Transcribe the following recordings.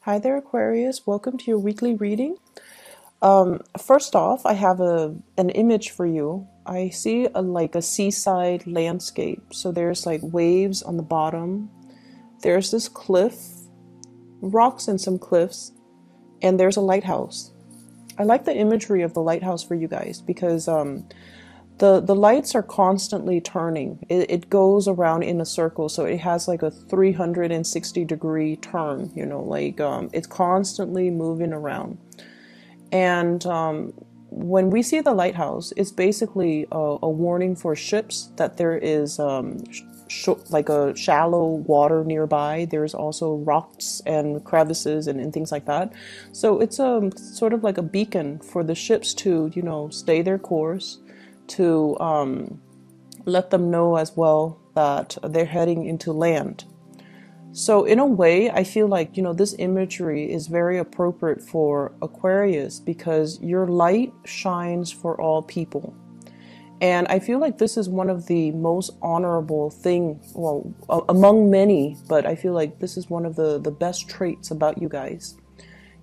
Hi there, Aquarius. Welcome to your weekly reading. First off, I have an image for you. I see like a seaside landscape. So there's like waves on the bottom. There's this cliff, rocks and some cliffs, and there's a lighthouse. I like the imagery of the lighthouse for you guys because the lights are constantly turning. It goes around in a circle, so it has like a 360-degree turn. It's constantly moving around. And when we see the lighthouse, it's basically a warning for ships that there is like a shallow water nearby. There's also rocks and crevices and things like that. So it's sort of like a beacon for the ships to, stay their course, to let them know as well that they're heading into land. So in a way, I feel like, this imagery is very appropriate for Aquarius because your light shines for all people. And I feel like this is one of the most honorable among many, but I feel like this is one of the best traits about you guys.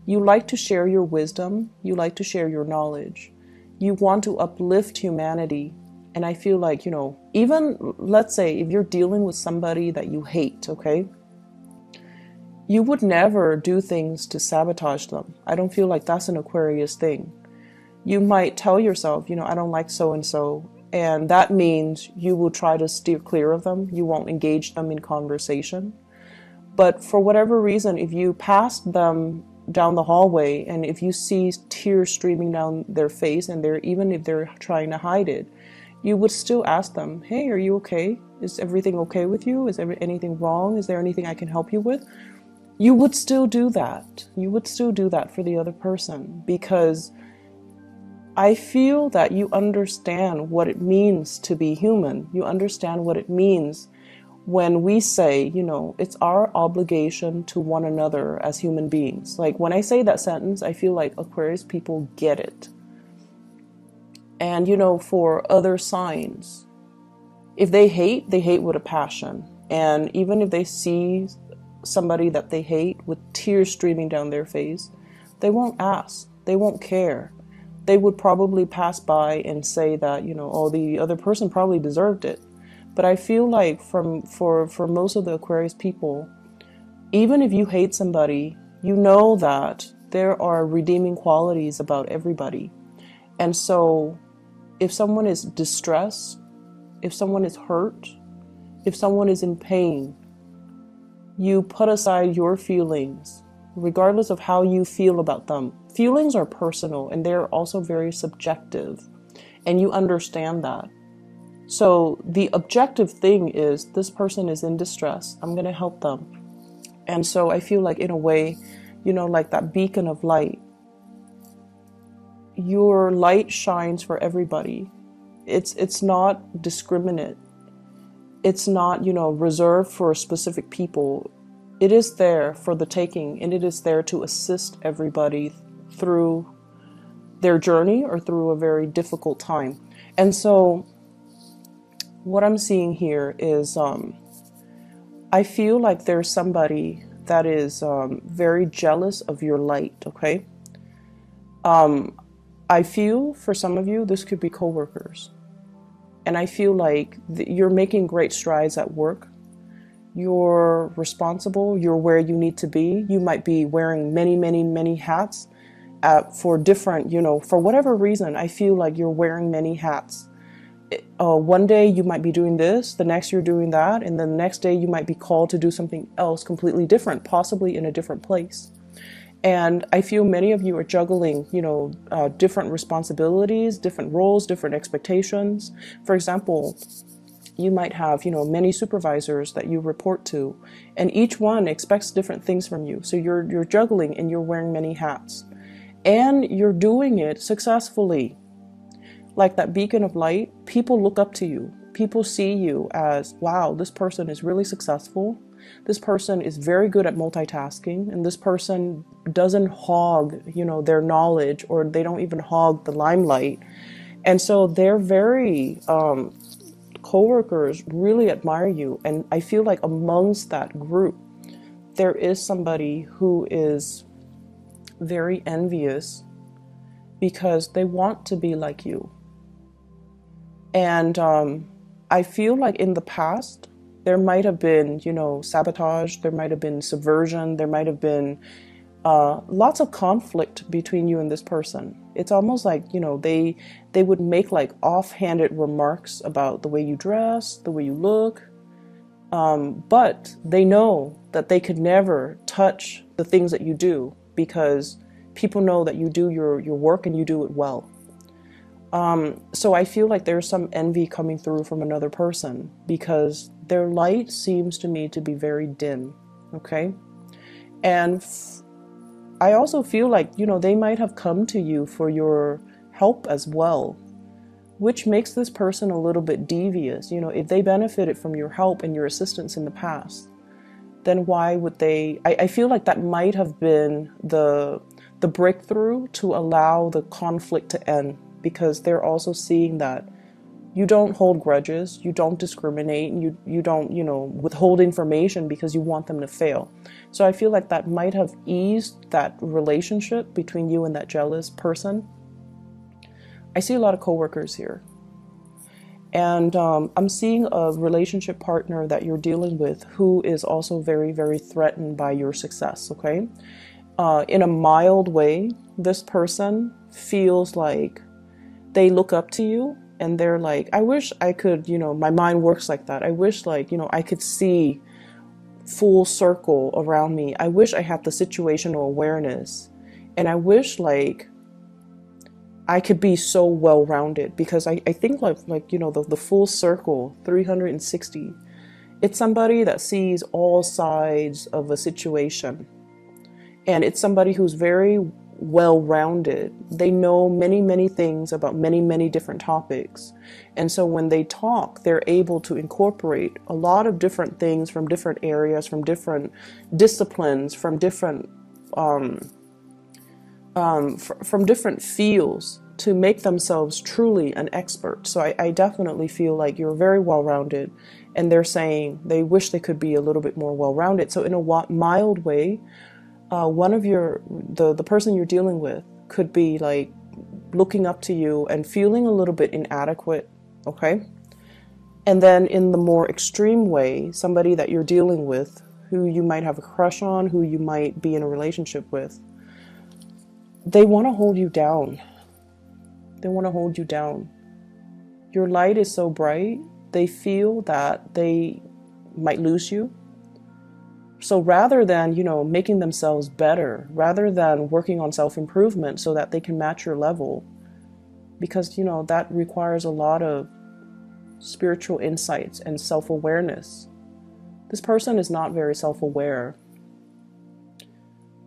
You like to share your wisdom. You like to share your knowledge. You want to uplift humanity. And I feel like, even let's say if you're dealing with somebody that you hate, okay? You would never do things to sabotage them. I don't feel like that's an Aquarius thing. You might tell yourself, I don't like so-and-so, and that means you will try to steer clear of them. You won't engage them in conversation. But for whatever reason, if you pass them down the hallway and if you see tears streaming down their face and even if they're trying to hide it, you would still ask them, hey, are you okay? Is everything okay with you? Is anything wrong? Is there anything I can help you with? You would still do that. You would still do that for the other person because I feel that you understand what it means to be human. You understand what it means when we say, it's our obligation to one another as human beings. Like when I say that sentence, I feel like Aquarius people get it. And, for other signs, if they hate with a passion. And even if they see somebody that they hate with tears streaming down their face, they won't ask. They won't care. They would probably pass by and say that, oh, the other person probably deserved it. But I feel like for most of the Aquarius people, even if you hate somebody, you know that there are redeeming qualities about everybody. And so if someone is distressed, if someone is hurt, if someone is in pain, you put aside your feelings, regardless of how you feel about them. Feelings are personal and they're also very subjective, and you understand that. So the objective thing is this person is in distress. I'm going to help them. And so I feel like in a way, like that beacon of light, your light shines for everybody. It's not discriminate. It's not, reserved for specific people. It is there for the taking, and it is there to assist everybody through their journey or through a very difficult time. And so what I'm seeing here is I feel like there's somebody that is very jealous of your light, okay? I feel for some of you, this could be coworkers. And I feel like you're making great strides at work. You're responsible. You're where you need to be. You might be wearing many, many, many hats for different, for whatever reason. I feel like you're wearing many hats. One day you might be doing this, the next you're doing that, and then the next day you might be called to do something else completely different, possibly in a different place. And I feel many of you are juggling, different responsibilities, different roles, different expectations. For example, you might have, many supervisors that you report to, and each one expects different things from you. So you're juggling and you're wearing many hats, and you're doing it successfully. Like that beacon of light, people look up to you. People see you as, wow, this person is really successful. This person is very good at multitasking, and this person doesn't hog, their knowledge, or they don't even hog the limelight. And so they're very, coworkers really admire you. And I feel like amongst that group, there is somebody who is very envious because they want to be like you. And I feel like in the past, there might have been, sabotage, there might have been subversion, there might have been lots of conflict between you and this person. It's almost like, they would make like offhanded remarks about the way you dress, the way you look. But they know that they could never touch the things that you do because people know that you do your work and you do it well. So I feel like there's some envy coming through from another person because their light seems to me to be very dim. Okay. And I also feel like, they might have come to you for your help as well, which makes this person a little bit devious. If they benefited from your help and your assistance in the past, then why would they? I feel like that might have been the breakthrough to allow the conflict to end, because they're also seeing that you don't hold grudges, you don't discriminate, you don't, withhold information because you want them to fail. So I feel like that might have eased that relationship between you and that jealous person. I see a lot of coworkers here. And I'm seeing a relationship partner that you're dealing with who is also very, very threatened by your success, okay? In a mild way, this person feels like they look up to you and they're like, I wish I could, my mind works like that. I wish like, I could see full circle around me. I wish I had the situational awareness. And I wish like I could be so well-rounded, because I think like the full circle, 360, it's somebody that sees all sides of a situation. And it's somebody who's very well-rounded. They know many, many things about many, many different topics. And so when they talk, they're able to incorporate a lot of different things from different areas, from different disciplines, from different from different fields to make themselves truly an expert. So I definitely feel like you're very well-rounded, and they're saying they wish they could be a little bit more well-rounded. So in a mild way, one of the person you're dealing with could be like looking up to you and feeling a little bit inadequate, okay? And then in the more extreme way, somebody that you're dealing with who you might have a crush on, who you might be in a relationship with, they want to hold you down. They want to hold you down. Your light is so bright, they feel that they might lose you. So rather than, making themselves better, rather than working on self-improvement so that they can match your level, because, that requires a lot of spiritual insights and self-awareness. This person is not very self-aware.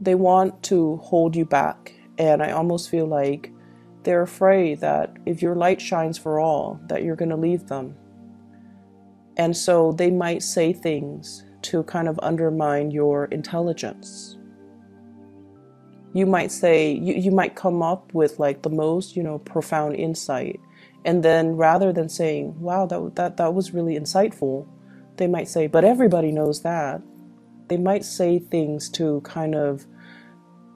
They want to hold you back. And I almost feel like they're afraid that if your light shines for all, that you're going to leave them. And so they might say things to kind of undermine your intelligence. You might say, you might come up with like the most, profound insight. And then rather than saying, wow, that was really insightful, they might say, but everybody knows that. They might say things to kind of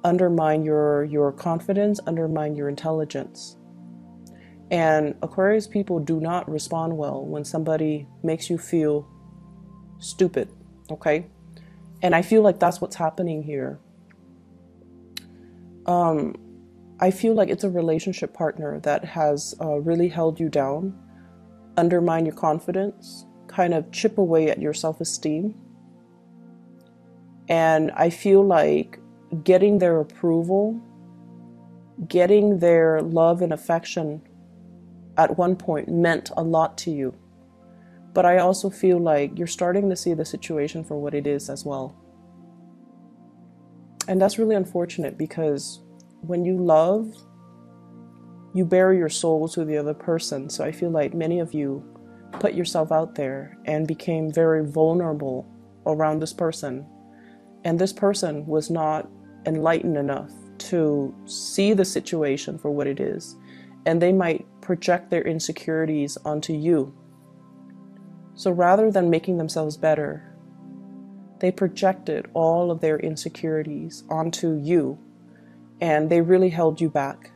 undermine your confidence, undermine your intelligence. And Aquarius people do not respond well when somebody makes you feel stupid, okay? And I feel like that's what's happening here. I feel like it's a relationship partner that has really held you down, undermine your confidence, kind of chip away at your self-esteem. And I feel like getting their approval, getting their love and affection at one point meant a lot to you. But I also feel like you're starting to see the situation for what it is as well. And that's really unfortunate, because when you love, you bare your soul to the other person. So I feel like many of you put yourself out there and became very vulnerable around this person. And this person was not enlightened enough to see the situation for what it is, and they might project their insecurities onto you. So rather than making themselves better, They projected all of their insecurities onto you, and they really held you back.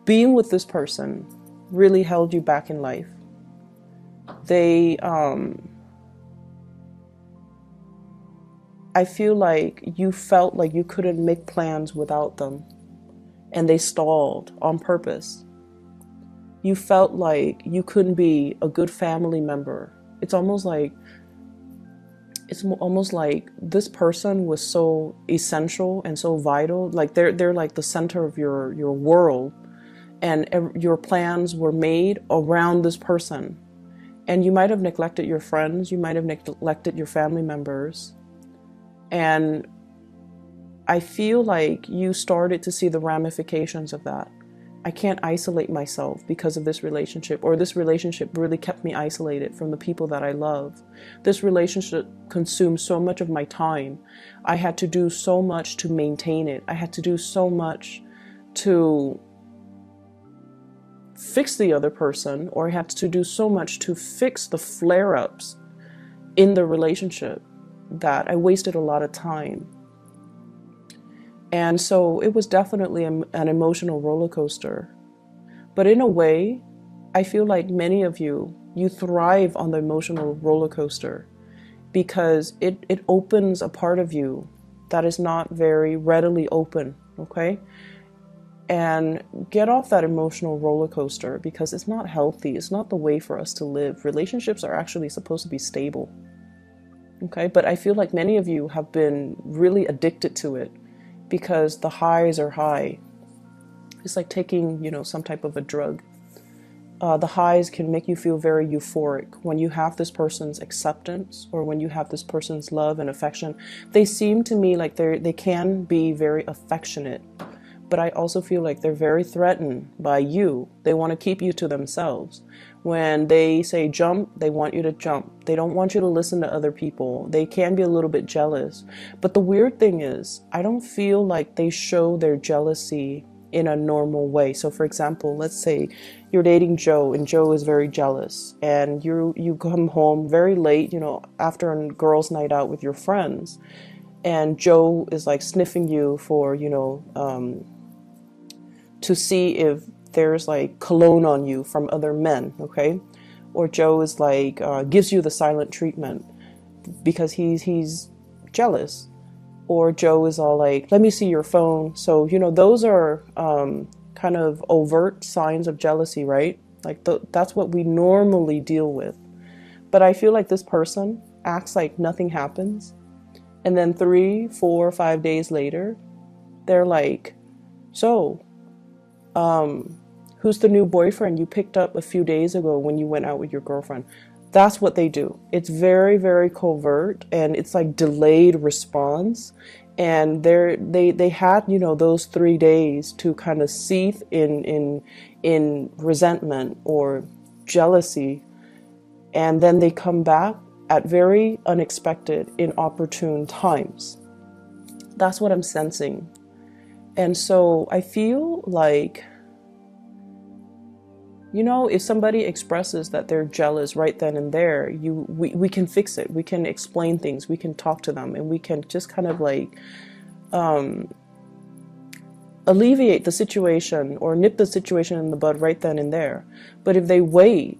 Being with this person really held you back in life. They, I feel like you felt like you couldn't make plans without them, and they stalled on purpose. You felt like you couldn't be a good family member. It's almost like this person was so essential and so vital. Like they're like the center of your world, and your plans were made around this person. And you might have neglected your friends, you might have neglected your family members. And I feel like you started to see the ramifications of that. I can't isolate myself because of this relationship, or this relationship really kept me isolated from the people that I love. This relationship consumed so much of my time. I had to do so much to maintain it. I had to do so much to fix the other person, or I had to do so much to fix the flare-ups in the relationship that I wasted a lot of time. And so it was definitely an emotional roller coaster. But in a way, I feel like many of you thrive on the emotional roller coaster because it opens a part of you that is not very readily open, okay? And get off that emotional roller coaster because it's not healthy. It's not the way for us to live. Relationships are actually supposed to be stable, okay? But I feel like many of you have been really addicted to it because the highs are high. It's like taking, some type of a drug. The highs can make you feel very euphoric when you have this person's acceptance or when you have this person's love and affection. They seem to me like they can be very affectionate, but I also feel like they're very threatened by you. They want to keep you to themselves. When they say jump, they want you to jump. They don't want you to listen to other people. They can be a little bit jealous. But the weird thing is, I don't feel like they show their jealousy in a normal way. So for example, let's say you're dating Joe and Joe is very jealous and you come home very late, after a girls' night out with your friends, and Joe is like sniffing you for, to see if there's like cologne on you from other men, okay? Or Joe is like, gives you the silent treatment because he's jealous. Or Joe is all like, let me see your phone. So, those are kind of overt signs of jealousy, right? Like that's what we normally deal with. But I feel like this person acts like nothing happens. And then 3, 4, 5 days later, they're like, so, who's the new boyfriend you picked up a few days ago when you went out with your girlfriend? That's what they do. It's very, very covert, and it's like delayed response. And they had, those 3 days to kind of seethe in resentment or jealousy. And then they come back at very unexpected, inopportune times. That's what I'm sensing. And so I feel like, if somebody expresses that they're jealous right then and there, we can fix it. We can explain things. We can talk to them, and we can just kind of like alleviate the situation or nip the situation in the bud right then and there. But if they wait,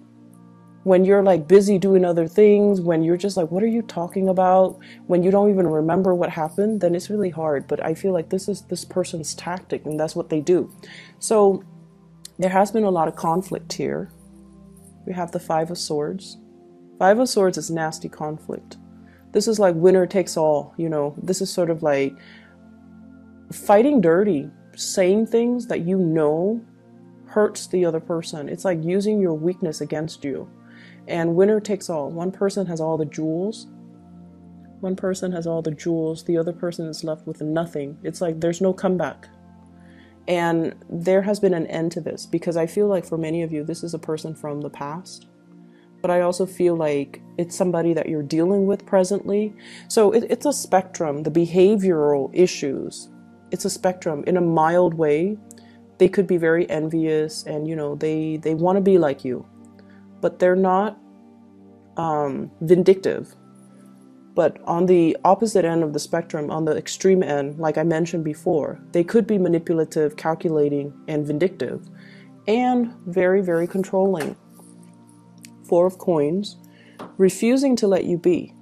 when you're like busy doing other things, when you're just like, what are you talking about? When you don't even remember what happened, then it's really hard. But I feel like this is this person's tactic, and that's what they do. So there has been a lot of conflict here. We have the 5 of Swords. 5 of Swords is nasty conflict. This is like winner takes all, This is sort of like fighting dirty, saying things that hurts the other person. It's like using your weakness against you. And winner takes all. One person has all the jewels. One person has all the jewels. The other person is left with nothing. It's like there's no comeback. And there has been an end to this because I feel like for many of you, this is a person from the past. But I also feel like it's somebody that you're dealing with presently. So it's a spectrum. The behavioral issues, it's a spectrum. In a mild way, they could be very envious and, they want to be like you. But they're not vindictive. But on the opposite end of the spectrum, on the extreme end, like I mentioned before, they could be manipulative, calculating, and vindictive, and very, very controlling. Four of Coins, refusing to let you be.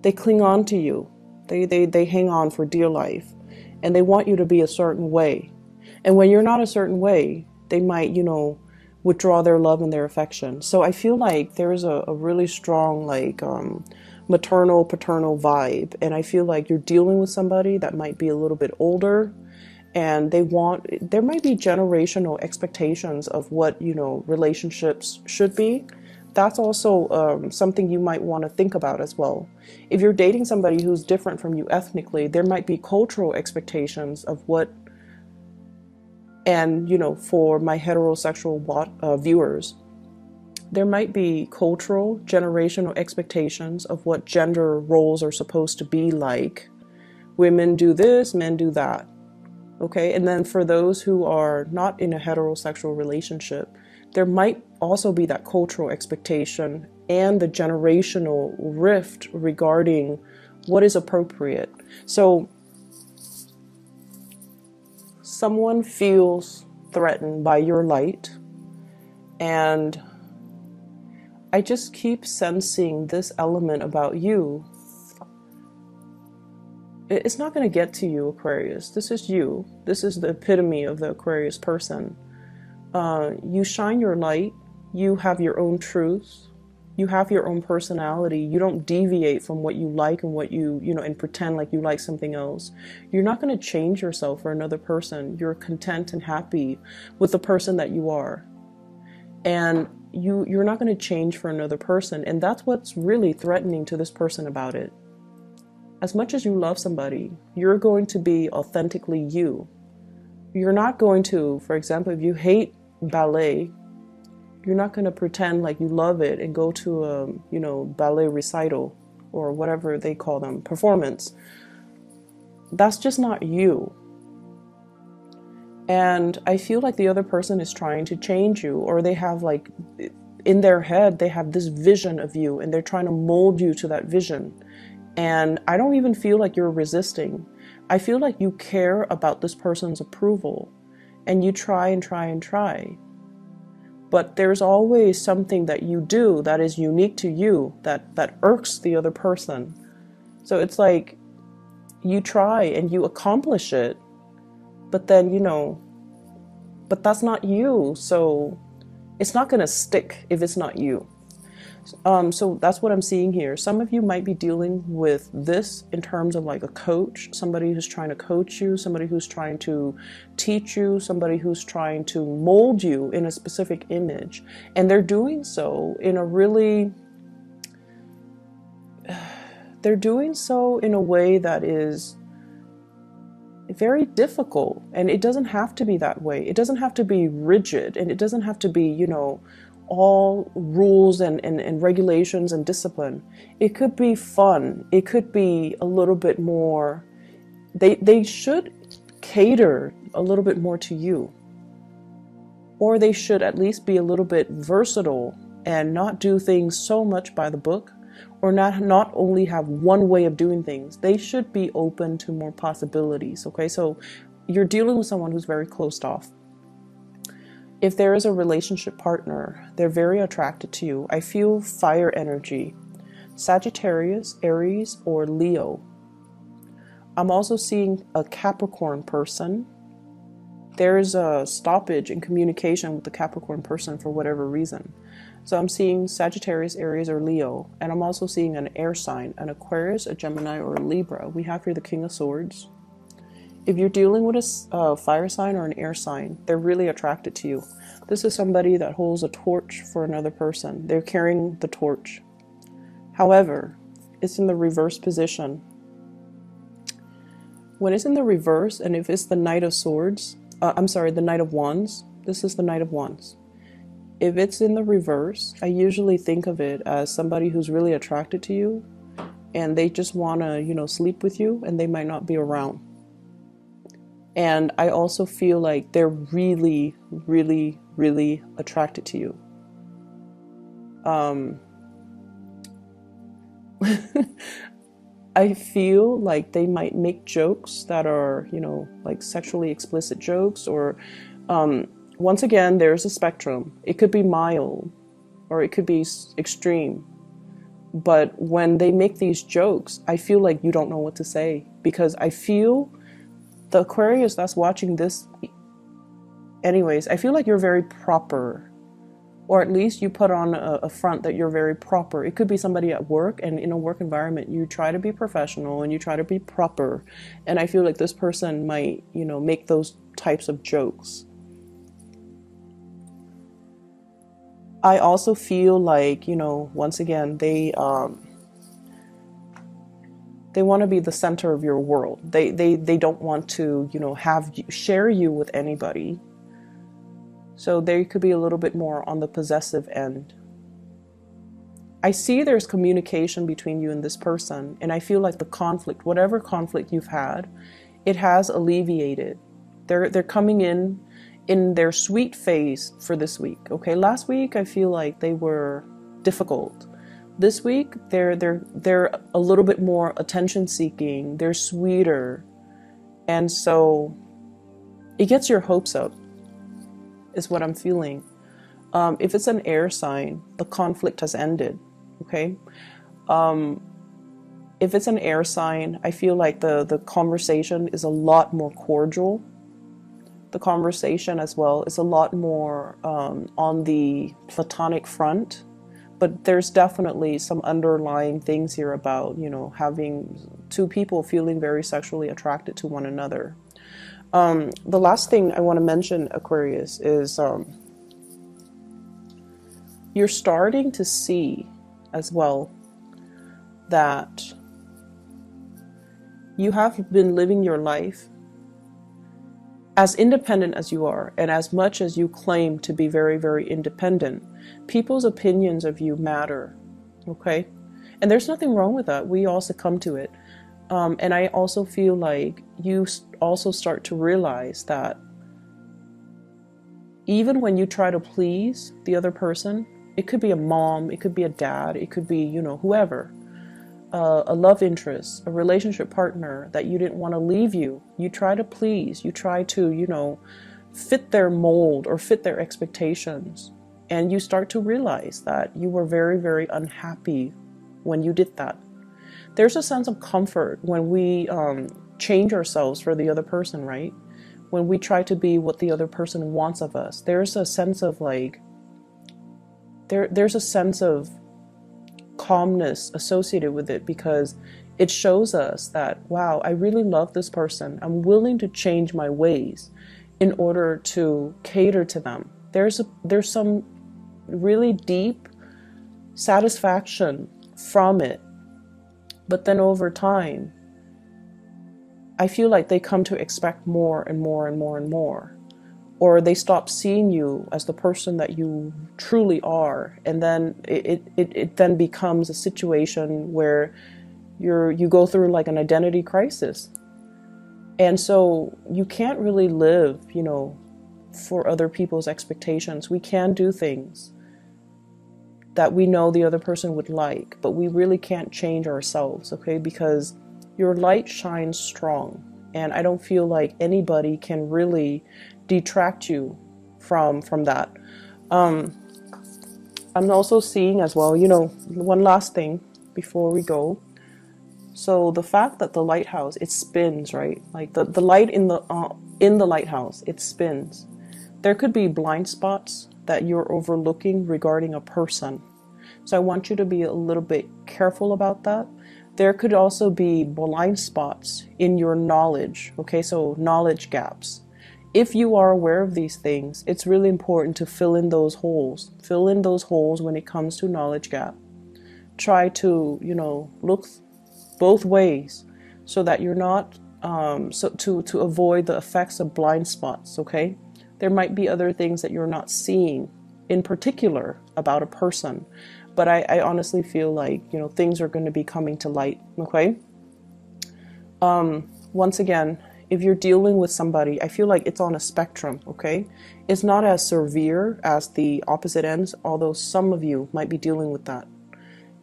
They cling on to you. They hang on for dear life, and they want you to be a certain way. And when you're not a certain way, they might, withdraw their love and their affection. So I feel like there's a really strong, maternal, paternal vibe. And I feel like you're dealing with somebody that might be a little bit older, and there might be generational expectations of what, relationships should be. That's also something you might want to think about as well. If you're dating somebody who's different from you ethnically, there might be cultural expectations of what, and, for my heterosexual viewers, there might be cultural, generational expectations of what gender roles are supposed to be like. Women do this, men do that. Okay, and then for those who are not in a heterosexual relationship, there might also be that cultural expectation and the generational rift regarding what is appropriate. So someone feels threatened by your light, and I just keep sensing this element about you. It's not going to get to you, Aquarius. This is you. This is the epitome of the Aquarius person. You shine your light. You have your own truth. You have your own personality. You don't deviate from what you like and what and pretend like you like something else. You're not going to change yourself for another person. You're content and happy with the person that you are. And you're not going to change for another person. And that's what's really threatening to this person about it. As much as you love somebody, you're going to be authentically you. You're not going to, for example, if you hate ballet, you're not going to pretend like you love it and go to a, ballet recital or whatever they call them, performance. That's just not you. And I feel like the other person is trying to change you, or they have in their head, they have this vision of you and they're trying to mold you to that vision. And I don't even feel like you're resisting. I feel like you care about this person's approval, and you try and try and try. But there's always something that you do that is unique to you that irks the other person. So it's like you try and you accomplish it, but then, but that's not you. So it's not going to stick if it's not you. So that's what I'm seeing here. Some of you might be dealing with this in terms of like a coach, somebody who's trying to coach you, somebody who's trying to teach you, somebody who's trying to mold you in a specific image. And they're doing so in a way that is very difficult. And it doesn't have to be that way. It doesn't have to be rigid, and it doesn't have to be, all rules and regulations and discipline. It could be fun. It could be a little bit more, they should cater a little bit more to you. Or they should at least be a little bit versatile and not do things so much by the book, or not only have one way of doing things. They should be open to more possibilities. Okay, so you're dealing with someone who's very closed off. If there is a relationship partner, they're very attracted to you. I feel fire energy. Sagittarius, Aries, or Leo. I'm also seeing a Capricorn person. There's a stoppage in communication with the Capricorn person for whatever reason. So I'm seeing Sagittarius, Aries, or Leo. And I'm also seeing an air sign, an Aquarius, a Gemini, or a Libra. We have here the King of Swords. If you're dealing with a fire sign or an air sign, they're really attracted to you. This is somebody that holds a torch for another person. They're carrying the torch. However, it's in the reverse position. When it's in the reverse, and if it's the Knight of Swords, the Knight of Wands, this is the Knight of Wands. If it's in the reverse, I usually think of it as somebody who's really attracted to you, and they just want to, sleep with you, and they might not be around. And I also feel like they're really, really, really attracted to you. I feel like they might make jokes that are, you know, like sexually explicit jokes, or once again, there's a spectrum. It could be mild or it could be extreme. But when they make these jokes, I feel like you don't know what to say, because I feel the Aquarius that's watching this, anyways, I feel like you're very proper, or at least you put on a front that you're very proper. It could be somebody at work, and in a work environment, you try to be professional and you try to be proper. And I feel like this person might, you know, make those types of jokes. I also feel like, you know, once again, they want to be the center of your world. They don't want to, you know, share you with anybody. So they could be a little bit more on the possessive end. I see there's communication between you and this person, and I feel like the conflict, whatever conflict you've had, it has alleviated. They're coming in their sweet phase for this week. Okay, last week I feel like they were difficult. This week they're a little bit more attention seeking. They're sweeter, and so it gets your hopes up, is what I'm feeling. If it's an air sign, the conflict has ended. Okay. If it's an air sign, I feel like the conversation is a lot more cordial. The conversation as well is a lot more on the platonic front, but there's definitely some underlying things here about, you know, having two people feeling very sexually attracted to one another. The last thing I want to mention, Aquarius, is you're starting to see as well that you have been living your life as independent as you are, and as much as you claim to be very, very independent. People's opinions of you matter, okay? And there's nothing wrong with that. We all succumb to it. And I also feel like you also start to realize that even when you try to please the other person, it could be a mom, it could be a dad, it could be, you know, whoever, a love interest, a relationship partner that you didn't want to leave you. You try to please, you try to, you know, fit their mold or fit their expectations. And you start to realize that you were very, very unhappy when you did that. There's a sense of comfort when we change ourselves for the other person, right? When we try to be what the other person wants of us, there's a sense of like, there's a sense of calmness associated with it, because it shows us that, wow, I really love this person. I'm willing to change my ways in order to cater to them. There's some really deep satisfaction from it. But then over time, I feel like they come to expect more and more and more and more. Or they stop seeing you as the person that you truly are. And then it then becomes a situation where you go through like an identity crisis. And so you can't really live, you know, for other people's expectations. We can do things that we know the other person would like, but we really can't change ourselves, okay? Because your light shines strong, and I don't feel like anybody can really detract you from that. I'm also seeing as well, you know, one last thing before we go. So the fact that the lighthouse, it spins, right? Like the light in the lighthouse, it spins. There could be blind spots that you're overlooking regarding a person. So I want you to be a little bit careful about that. There could also be blind spots in your knowledge, okay? So knowledge gaps. If you are aware of these things, it's really important to fill in those holes. Fill in those holes when it comes to knowledge gap. Try to, you know, look both ways so that you're not, to avoid the effects of blind spots, okay? There might be other things that you're not seeing in particular about a person, but I honestly feel like, you know, things are going to be coming to light, okay? Once again, if you're dealing with somebody, I feel like it's on a spectrum, okay? It's not as severe as the opposite ends, although some of you might be dealing with that.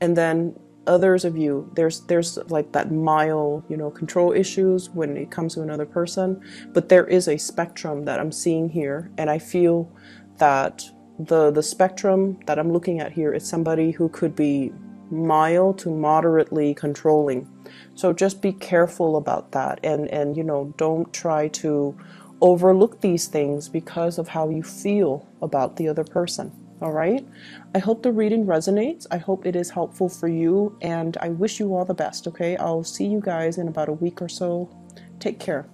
And then others of you, there's like that mild, you know, control issues when it comes to another person, but there is a spectrum that I'm seeing here, and I feel that the spectrum that I'm looking at here is somebody who could be mild to moderately controlling. So just be careful about that, and you know, don't try to overlook these things because of how you feel about the other person. All right. I hope the reading resonates. I hope it is helpful for you, and I wish you all the best. Okay. I'll see you guys in about a week or so. Take care.